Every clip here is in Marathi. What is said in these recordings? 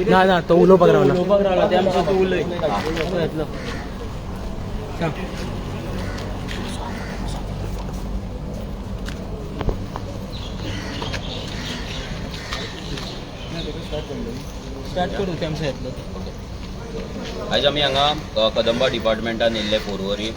ना ना तो उलो पकडावला ते आमचं तो उलय स्टार्ट करू ते आमचं येतलं. आयज आमी हांगा कदंबा डिपार्टमेंटान येयल्ले पोरवरी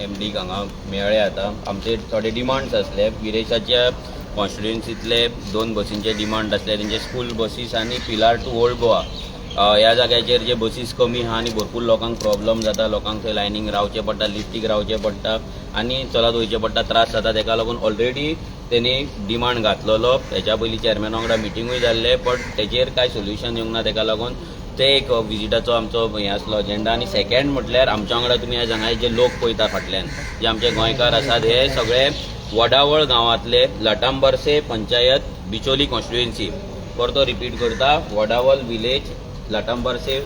MD हांगा मेळ्ळे आतां. आमचे थोडे डिमांड्स आसले. विरेशाच्या कॉन्स्टिट्युएन्सींतले 2 बसींचे डिमांड आसले, तेंचे स्कूल बसीस आनी पिलार टू ओल्ड गोवा ह्या जाग्याचेर जे बसीस कमी आहा आनी भरपूर लोकांक प्रॉब्लम जाता. लोकांक थंय लायनीक रावचें पडटा, लिफ्टीक रावचें पडटा आनी चलत वयचें पडटा, त्रास जाता. ताका लागून ऑलरेडी तेणी डिमांड घातलेलो. हेच्या पयलीं चेअरमॅना वांगडा मिटींगूय जाल्ले, बट तेजेर कांय सोल्युशन येवंक ना. ताका लागून ते एक विजिटाचो आमचो हें आसलो एजेंडा. आनी सेकंड म्हटल्यार आमच्या वांगडा तुमी आज हांगा जे लोक पळयता फाटल्यान जे आमचे गोंयकार आसात, हे सगळे वडावळ गांवांतले लटांबरसे पंचायत बिचोली कॉन्स्टिट्युएन्सी. परतो रिपीट करता, वडावळ विलेज लटांबरसे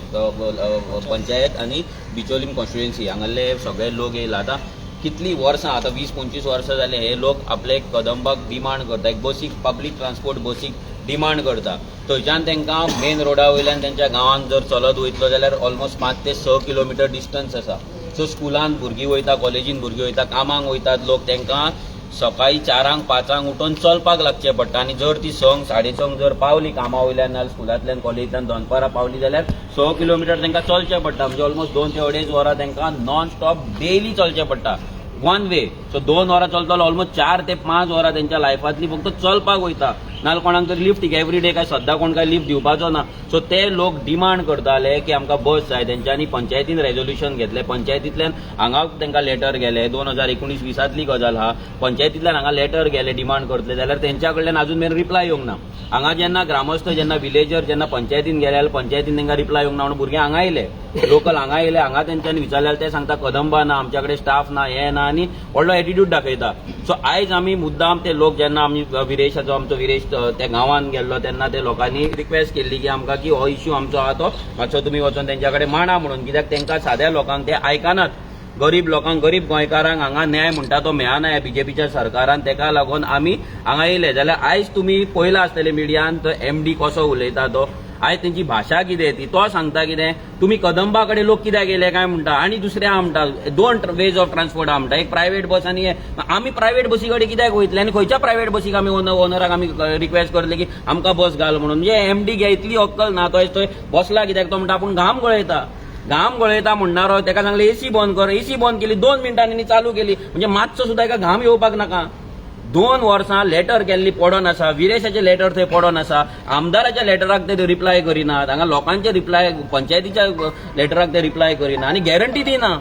पंचायत आनी बिचोली कॉन्स्टिट्युएन्सी हांगाले सगळे लोक येयला. आतां कितलीं वर्सां, आतां 20-25 वर्सां जाले हे लोक आपले कदंबाक डिमांड करता, एक बसीक पब्लीक ट्रान्सपोर्ट बसीक डिमांड करता. थंयच्यान तांकां मेन रोडा वयल्यान तेंच्या गांवांत जर चलत वयतलो जाल्यार ऑलमोस्ट 5 ते 6 किलोमिटर डिस्टन्स आसा. सो स्कुलान भुरगीं वयता, कॉलेजीन भुरगीं वयता, कामाक वयतात लोक, तांकां सकाळी 4-5 उठून चलपाक लागचें पडटा. आनी जर ती 6-6:30 जर पावली कामा वयल्यान नाल्यार स्कुलांतल्यान कॉलेजींतल्यान दनपारां पावली जाल्यार 6 किलोमिटर तांकां चलचें पडटा. म्हणजे ऑलमोस्ट 2 ते 2.5 वरां तांकां नॉन स्टॉप डेली चलचें पडटा, वन वे. सो 2 वरां चलतलो, ऑलमोस्ट 4 ते 5 वरां तेंच्या लायफांतली फक्त चलपाक वयता. नाल्यार कोणाक तरी लिफ्ट एवरी डे काय सद्दां कोण काय लिफ्ट दिवपाचो ना. सो ते लोक डिमांड करताले की आमकां बस जाय. तेंच्यांनी पंचायतीन रेजोल्युशन घेतलें. पंचायतींतल्यान हांगा तांकां लेटर गेले. 2019-20 गजाल आहा. पंचायतींतल्यान हांगा लेटर गेले डिमांड करतले जाल्यार तेंच्या कडल्यान अजून मेरेन रिप्लाय येवंक ना. हांगा जेन्ना ग्रामस्थ जेन्ना विलेजर जेन्ना पंचायतीन गेले जाल्यार पंचायतीन तांकां रिप्लाय येवंक ना म्हणून भुरगे हांगा येयले. लोकल हांगा येयले. हांगा तेंच्यांनी विचारल्यार ते सांगता कदंबा ना, आमच्या कडेन स्टाफ ना, हे ना, आनी व्हडलो एटिट्यूड दाखयता. सो आयज आमी मुद्दाम ते लोक जेन्ना आमी विरेशाचो आमचो विरेश त्या गांवांत गेल्लो तेन्ना ते लोकांनी रिक्वेस्ट केल्ली की आमकां की हो इश्यू आमचो आहा तो मातसो तुमी वचून तेंच्या कडेन मांडा म्हणून. कित्याक तांकां साद्या लोकांक ते आयकनात. गरीब लोकांक, गरीब गोंयकारांक हांगा न्याय म्हणटा तो मेळना ह्या बीजेपीच्या सरकारान. ताका लागून आमी हांगा येयले. जाल्यार आयज तुमी पळयलां आसतलें मिडियान तो MD कसो उलयता तो. आयज तेंची भाशा कितें ती, तो सांगता कितें, तुमी कदंबा कडेन लोक कित्याक गेले काय म्हणटा, आनी दुसऱ्या म्हणटा 2 वेज ऑफ ट्रान्सपोर्ट म्हणटा, एक प्रायव्हेट बस आनी आमी प्रायव्हेट बसी कडेन कित्याक वयतले आनी खंयच्या प्रायव्हेट बसीक आमी ओनराक आमी रिक्वेस्ट करतले की आमकां बस घाल म्हणून. म्हणजे MD गे इतली अक्कल ना, तो थंय बसला कित्याक तो म्हणटा आपूण घाम गळयता म्हणणारो. ताका सांगलें AC बंद कर. AC बंद केली, 2 मिनटांनी चालू केली. म्हणजे मातसो सुद्दां एका घाम येवपाक नाका. 2 वर्सां लेटर केल्ली पडोन आसा. विरेशाचें लेटर थंय पडोन आसा. आमदाराच्या लेटराक ते रिप्लाय करिनात. हांगा लोकांचे रिप्लाय, पंचायतीच्या लेटराक ते रिप्लाय करिना आनी गॅरंटी दिना.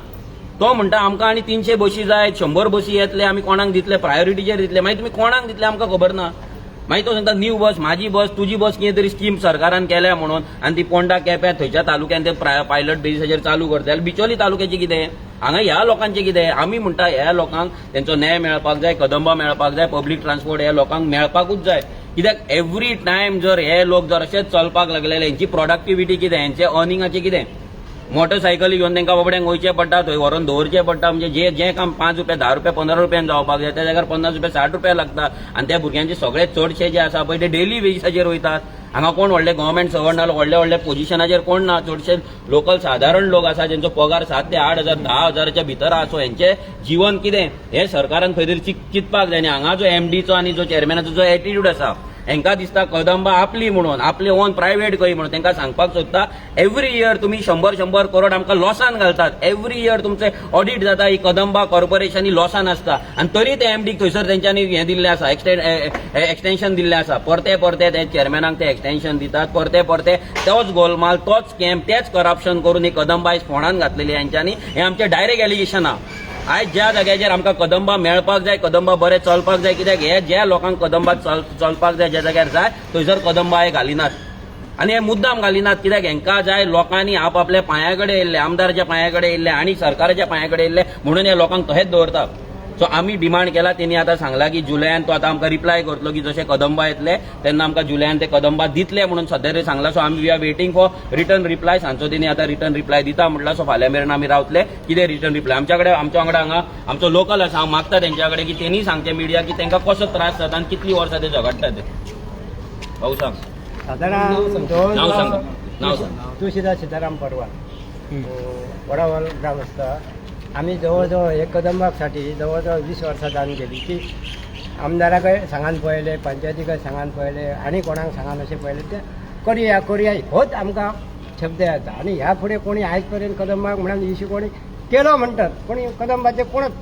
तो म्हणटा आमकां आनी 300 बसी जाय, 100 बसी येतले, आमी कोणाक दितले, प्रायोरिटीचेर दितले. मागीर तुमी कोणाक दितले आमकां खबर ना. मागीर तो सांगता न्यू बस, म्हाजी बस, तुजी बस कितें तरी स्कीम सरकारान केल्या म्हणून, आनी ती पोंडा केप्यां थंयच्या तालुक्यान ते पायलट बेसिसाचेर चालू करता. जाल्यार बिचोली तालुक्याचें कितें, हांगा ह्या लोकांचें कितें. आमी म्हणटा ह्या लोकांक तेंचो न्याय मेळपाक जाय, कदंबा मेळपाक जाय, पब्लीक ट्रान्सपोर्ट ह्या लोकांक मेळपाकूच जाय. कित्याक एवरी टायम जर हे लोक जर अशेंच चलपाक लागले हेंची प्रोडक्टिविटी कितें, हेंचे अर्निंगाचें कितें. मोटरसायकली घेवन तांकां बाबड्यांक वयचें पडटा, थंय व्हरून दवरचें पडटा. म्हणजे जें काम 5 रुपया 10 रुपया 15 रुपयान जावपाक जाय त्या जाग्यार 50 रुपया 60 रुपया लागता. आनी त्या भुरग्यांचे सगळे चडशे जे आसा पळय ते डेली वेजीसाचेर वयतात. हांगा कोण व्हडले गव्हर्मेंट सर्वंट ना, व्हडल्या पोझिशनाचेर कोण ना. चडशे लोकल साधारण लोक आसा जेंचो पगार 7 ते 8 हजार 10 हजाराच्या भितर आसा. सो हेंचें जीवन कितें हें सरकारान खंय तरी चिंतपाक जाय. आनी हांगा जो MDचो आनी जो चेअरमॅनाचो जो एटिट्यूड आसा, हांकां दिसता कदंबा आपली म्हणून, आपले ओन प्रायव्हेट खंय म्हणून. तांकां सांगपाक सोदता एवरी इयर तुमी 100 करोड आमकां लॉसान घालतात. एवरी इयर तुमचे ऑडिट जाता, ही कदंबा कॉर्पोरेशन ही लॉसान आसता. आनी तरी ते MDक थंयसर तेंच्यांनी हें दिल्लें आसा, एक्सटेन्शन दिल्लें आसा. परते ते चेअरमॅनाक ते एक्सटेन्शन दितात. परते तोच गोलमाल, तोच स्कॅम, तेच करप्शन करून ही कदंबा आयज फोंडान घातलेली हेंच्यांनी. हें आमचें डायरेक्ट एलिगेशन आहा. आयज ज्या जाग्याचेर आमकां कदंबा मेळपाक जाय, कदंबा बरें चलपाक जाय, कित्याक हे ज्या लोकांक कदंबा चलपाक जाय ज्या जाग्यार जाय थंयसर कदंबा हे घालिनात. आनी हे मुद्दाम घालिनात कित्याक हांकां जाय लोकांनी आपल्या पांया कडेन येयल्ले, आमदाराच्या पांया कडेन येयल्ले आनी सरकाराच्या पांया कडेन येयल्ले म्हणून हे लोकांक तशेंच दवरता. सो आमी डिमांड केला. तेणी आतां सांगला की जुलयान तो आतां आमकां रिप्लाय करतलो की जशे कदंबा येतले तेन्ना आमकां जुलयान ते कदंबा दितले म्हणून सध्या ते सांगला. सो आमी we are waiting for return reply. सांजचो तेणी आतां रिटर्न रिप्लाय दिता म्हटला. सो फाल्यां मेरेन आमी रावतले कितें रिटर्न रिप्लाय. आमच्या वांगडा हांगा आमचो लोकल आसा. हांव मागता तेंच्या कडेन की तेणी सांगचे मिडिया की तांकां कसो त्रास जाता आनी कितलीं वर्सां ते झगडटा ते. भाऊ सांग. साधारण नाव सांग. नाव सांग. तुळशीदास सीताराम परवार, वडावल ग्रामस्थ. आम्ही जवळजवळ हे कदंबासाठी जवळजवळ 20 वर्सां जावन गेली की आमदाराकडे सांगान पळयले, पंचायतीकडे सांगान पळयले आनी कोणाक सांगान अशें पळयले ते करया करया होच आमकां शब्द येता. आनी ह्या फुडें कोणी आयज पर्यंत कदंबाक म्हणून इश्यू कोणी केलो म्हणटात, कोणी कदंबाचे कोणच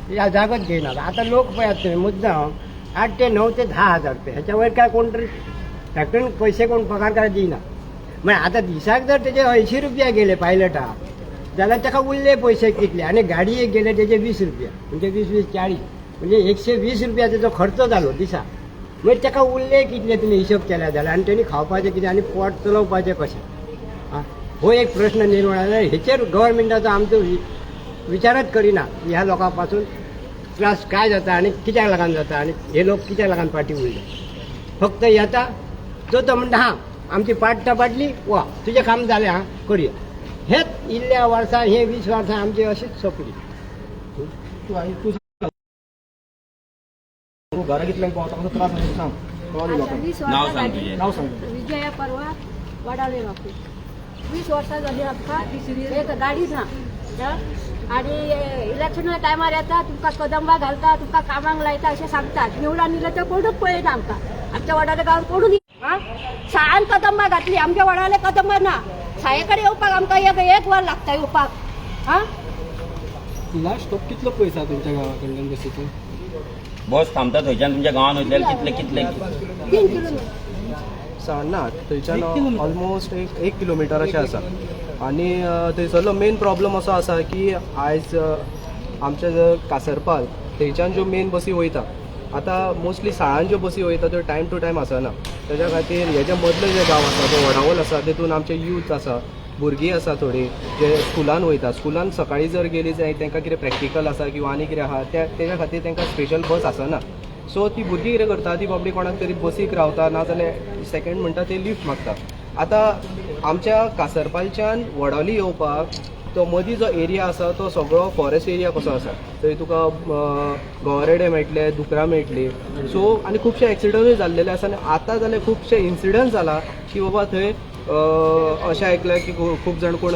ह्या जागत घेयनात. आतां लोक पळयात तुमी मुद्दाम 8 ते 9 ते 10 हजार रुपये ह्याच्या वयर काय कोण तरी फॅक्टरीन पैसे कोण पगार काय दिना. म्हणजे आता दिसाक जर तेजे 80 रुपया गेले पायलटाक जाल्यार ताका उरले पयशे कितले आनी गाडयेक गेले तेजे 20 रुपया म्हणजे 20-20 40 म्हणजे 120 रुपया तेजो खर्च जालो दिसा. म्हणजे ताका उरले कितले तुमी हिशोब केल्या जाल्यार आनी तेणी खावपाचें कितें आनी पोट चलोवपाचें कशें. हो एक प्रश्न निर्माण जाला. हेचेर गव्हर्मेंटाचो आमचो विचारच करिना ह्या लोकां पासून त्रास काय जाता आनी कित्याक लागून जाता आनी हे लोक कित्याक लागून पाटी उरले. फक्त येता तो म्हणटा हां आमची पाट तपाटली वा तुजें काम जालें हां करया. हेच इल्ल्या वर्सां हे 20 वर्सां आमची अशीच सोंपली. घरा कितल्यांक पावता कसो त्रास आनी सांग. नाव सांग तुजें. नाव सांग. विजया परवा वडाले बापू. 20 वर्सां जाली आमकां एक गाडी ना आणि इलेक्शना टायमार येता तुमकां कदंबा घालता तुमकां कामाक लायता अशें सांगतात. निवडान दिलं तर कोणूच पळयना आमकां. आमच्या वडाले गांवांत कोणूच शाळान कदंबा घातली आमच्या वडाले कदंबा ना. शाळे कडेन येवपाक आमकां एक वर लागता येवपाक. लास्ट स्टॉप कितलो पयसा तुमच्या गांवा कडल्यान बसीचो? बस थांबता थंयच्यान तुमच्या गांवान वयतले कितले 3 किलोमीटर ना थंयच्यान ऑलमोस्ट 1 किलोमिटर अशें आसा. आनी थंयसरलो मेन प्रॉब्लम असो आसा की आयज आमचे कासरपाल थंयच्यान ज्यो मेन बसी वयता आतां मोस्टली शाळान ज्यो बसी वयता त्यो टायम टू टायम आसना. तेज्या खातीर हे जे मदले जे गांव आसा जो वडावल आसा तेतून आमचे यूथ आसा, भुरगीं आसा थोडीं जे स्कुलान वयता. स्कुलान सकाळीं जर गेली जायत तांकां कितें प्रॅक्टिकल आसा किंवा आनी कितें आसा तेज्या खातीर तांकां स्पेशल बस आसना. सो ती भुरगीं कितें करता ती बाबडी कोणाक तरी बसीक रावता नाजाल्यार सेकंड म्हणटा ते लिफ्ट मागता. आतां आमच्या कासरपालच्यान वडावली येवपाक तो मदीं जो एरिया आसा तो सगळो फॉरेस्ट एरिया कसो आसा. थंय तुका गवरेडे मेळटले, दुकरां मेळटली. सो आनी खुबशे एक्सिडंटूय जाल्लेले आसा. आनी आतां जाल्यार खुबशे इन्सिडंट जाला की बाबा थंय अशें आयकलां की खूब जाण कोण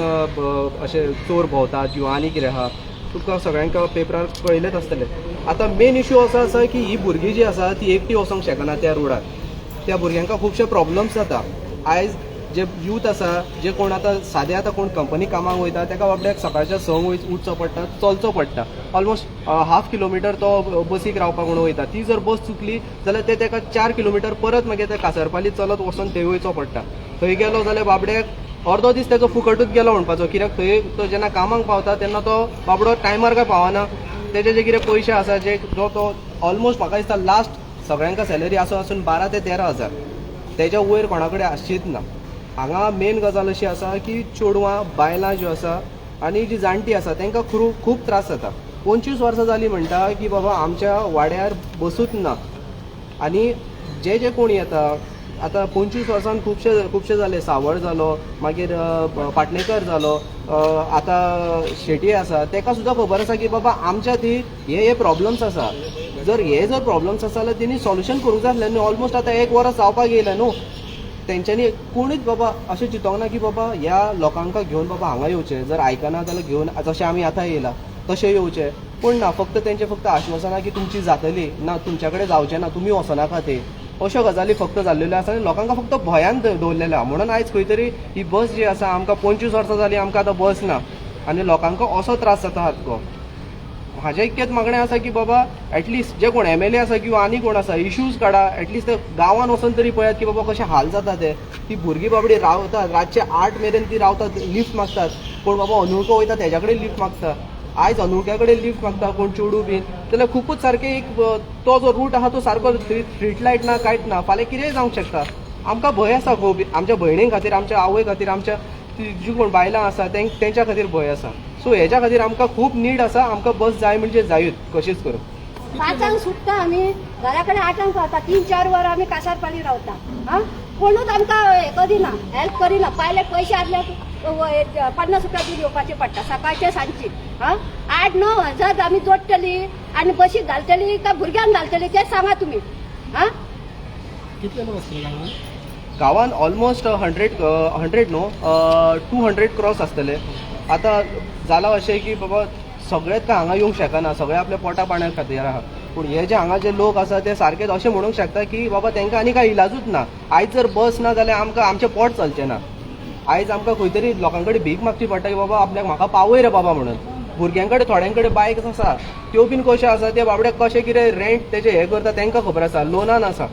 अशे चोर भोंवतात किंवा आनी कितें आहा. तुका सगळ्यांक पेपरार कळयलेच आसतलें. आतां मेन इश्यू असो आसा की ही भुरगीं जी आसा ती एकटी वचोंक शकना त्या रोडार. त्या भुरग्यांक खुबशे प्रॉब्लम्स जाता. आयज जे यूथ आसा जे कोण आतां सादे आतां कोण कंपनी कामाक वयता ताका बाबड्याक सकाळच्या 6 उठचो पडटा, चलचो पडटा. ऑलमोस्ट 1/2 किलोमिटर तो बसीक रावपाक म्हणून वयता. ती जर बस चुकली जाल्यार ते ताका 4 किलोमिटर परत मागीर ते कासरपाली चलत वचून थंय वयचो पडटा. थंय गेलो जाल्यार बाबड्याक अर्दो दीस ताचो फुकटूच गेलो म्हणपाचो. कित्याक थंय तो जेन्ना कामाक पावता तेन्ना तो बाबडो टायमार काय पावना. तेजे जे कितें पयशे आसा जे जो तो ऑलमोस्ट म्हाका दिसता लास्ट सगळ्यांका सॅलरी आसून 12 ते 13 हजार तेच्या वयर कोणा कडेन आसचीच ना. हांगा मेन गजाल अशी आसा की चेडवां बायलां ज्यो आसा आनी जी जाणटी आसा तांकां खूब त्रास जाता. 25 वर्सां जालीं म्हणटा की बाबा आमच्या वाड्यार बसूच ना. आनी जे जे कोण येता आतां 25 वर्सान खुबशे जाले. सावळ जालो, मागीर पाटणेकर जालो, आतां शेटये आसा. ताका सुद्दां खबर आसा की बाबा आमच्या थंय हे प्रॉब्लम्स आसा. जर प्रॉब्लम्स आसा जाल्यार तेणी सॉल्युशन करूंक जाय आसलें न्हू. ऑलमोस्ट आतां 1 वर्स जावपाक येयलें न्हू. तेंच्यांनी कोणूच बाबा अशें चिंतोंक ना की बाबा ह्या लोकांक घेवन बाबा हांगा येवचें. जर आयकना जाल्यार घेवन जशें आमी आतां येयला तशें येवचें. पूण ना, फक्त तेंचें फक्त आश्वासनां की तुमची जातली ना, तुमच्या कडेन जावचें ना, तुमी वचनाका थंय. अश्यो गजाली फक्त जाल्लेल्यो आसा आनी लोकांक फक्त भंयान दवरलेलें आहा. म्हणून आयज खंय तरी ही बस जी आसा आमकां 25 वर्सां जालीं आमकां आतां बस ना आनी लोकांक असो त्रास जाता हातको. म्हाजें इतकेंच मागणें आसा की बाबा एटलिस्ट जे कोण MLA आसा किंवा आनी कोण आसा इश्यूज काडा. एटलिस्ट ते गांवांत वचून तरी पळयात की बाबा कशे हाल जाता ते. ती भुरगीं बाबडी रावतात रातचे 8 मेरेन ती रावतात, लिफ्ट मागतात. कोण बाबा अनुळको वयता तेज्या कडेन लिफ्ट मागता. आयज अनुळक्या कडेन लिफ्ट मागता कोण चेडू बीन जाल्यार खूबच सारकें एक तो जो रूट आहा तो सारको स्ट्रीट लायट ना कांयच ना. फाल्यां कितेंय जावंक शकता. आमकां भंय आसा खूब आमच्या भयणी खातीर, आमच्या आवय खातीर, आमच्या जी कोण बायलां आसा तेंच्या खातीर भंय आसा. सो हेच्या खातीर आमकां खूब नीड आसा, आमकां बस जाय म्हणजे जायूच कशीच करून. 5 सुटता आम्ही घराकडे 8 पावता 3-4 वर आम्ही कासारपाली रावता. हा कोणूच आमकां हे करिना, हेल्प करिना. पायलट पैसे आसले 50 रुपया दूर येवपाचे पडटा सकाळचे सांजची. 8-9 हजार आमी जोडटली आणि बशीक घालतली काय भुरग्यांक घालतली तेच सांगा तुम्ही. हा कितले लोक असले गावात? गांवान ऑलमोस्ट 100 न्हू 200 क्रॉस आसतले. आतां जालां अशें की बाबा सगळेच काय हांगा येवंक शकना, सगळे आपल्या पोटा पाण्या खातीर आहा. पूण हे जे हांगा जे लोक आसा ते सारकेच अशें म्हणूंक शकता की बाबा तांकां आनी काय इलाजूच ना. आयज जर बस ना जाल्यार आमकां आमचें पोट चलचें ना. आयज आमकां खंय तरी लोकां कडेन भीक मागची पडटा की बाबा आपल्याक म्हाका पावय रे बाबा म्हणून. भुरग्यां कडेन थोड्यां कडेन बायक्स आसा त्यो बीन कश्यो आसा ते बाबड्याक कशें कितें रेंट तेजें हें करता तांकां खबर आसा, लोनान आसा.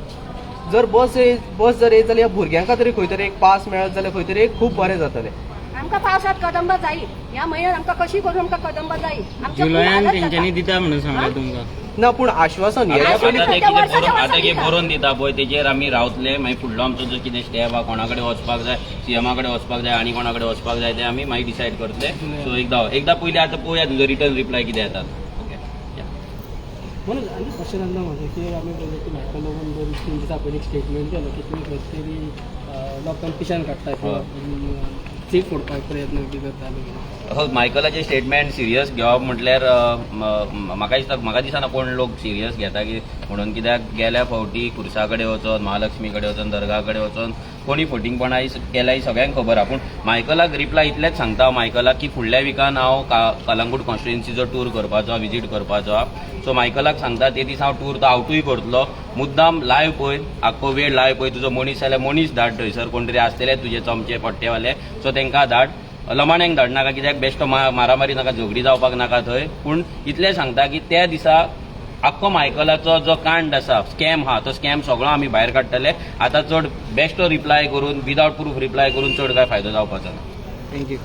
जर बस जर येत जाल्यार भुरग्यांक तरी खंय तरी एक पास मेळत जाल्यार खंय तरी एक खूब बरें जातलें. आमकां पावसात कदंबा जायी. ह्या म्हयन्यात आमकां कशी करून आमकां कदंबा जायी. आमच्या जुलयान तेंच्यांनी दिता म्हणून सांगला तुमकां. ना पूण आश्वासन हेच्या आता पयलीं ते कितें आता कितें दिता. बरोवन दिता पळय तेजेर आमी रावतले. मागीर फुडलो आमचो जो कितें स्टेप आहा, कोणा कडेन वचपाक जाय, सीएमा कडेन वचपाक जाय आनी कोणा कडेन वचपाक जाय ते आमी मागीर डिसायड करतले. सो एकदां पयलीं आतां पळोवया तुजो रिटर्न रिप्लाय कितें येतात. ओके म्हणून आनी क्वेश्चन आसना म्हाका की आमी पळयलें की म्हाका लागून 2-3 दिसा पयलीं एक स्टेटमेंट केलो की तुमी खंय तरी लोकांक पिशान काडटा किंवा सीट फोडपाक प्रयत्न बी करताले. मायकलाचें स्टेटमेंट सिरियस घेवप म्हटल्यार म्हाका दिसना कोण लोक सिरियस घेता की म्हणून. कित्याक गेल्या फावटी खुर्सा कडेन वचोन, महालक्ष्मी कडेन वचोन, दर्गा कडेन वचोन कोणी फटिंगपणां केल्या ही सगळ्यांक खबर आहा. पूण मायकलाक रिप्लाय इतलेंच सांगता मायकलाक की फुडल्या विकान हांव कलंगूट कॉन्स्टिट्युएन्सीचो टूर करपाचो, विजीट करपाचो आहा. सो मायकलाक सांगता ते दीस हांव टूर तो आवटूय करतलो. मुद्दाम लायव्ह पळय, आख्खो वेळ लायव्ह पळय. तुजो मनीस जाल्यार मनीस धाड थंयसर, कोण तरी आसतले तुजे चमचे पट्टेवाले. सो तांकां धाड, लमाण्यांक धाडनाका. कित्याक बेश्टो मारामारी नाका, झगडी जावपाक नाका थंय. पूण इतलें सांगता की त्या दिसा आख्खो मायकलाचो जो कांड आसा, स्कॅम आहा, तो स्कॅम सगळो आमी भायर काडटले. आतां चड बेश्टो रिप्लाय करून, विदावट प्रूफ रिप्लाय करून चड काय फायदो जावपाचो ना. थँक्यू.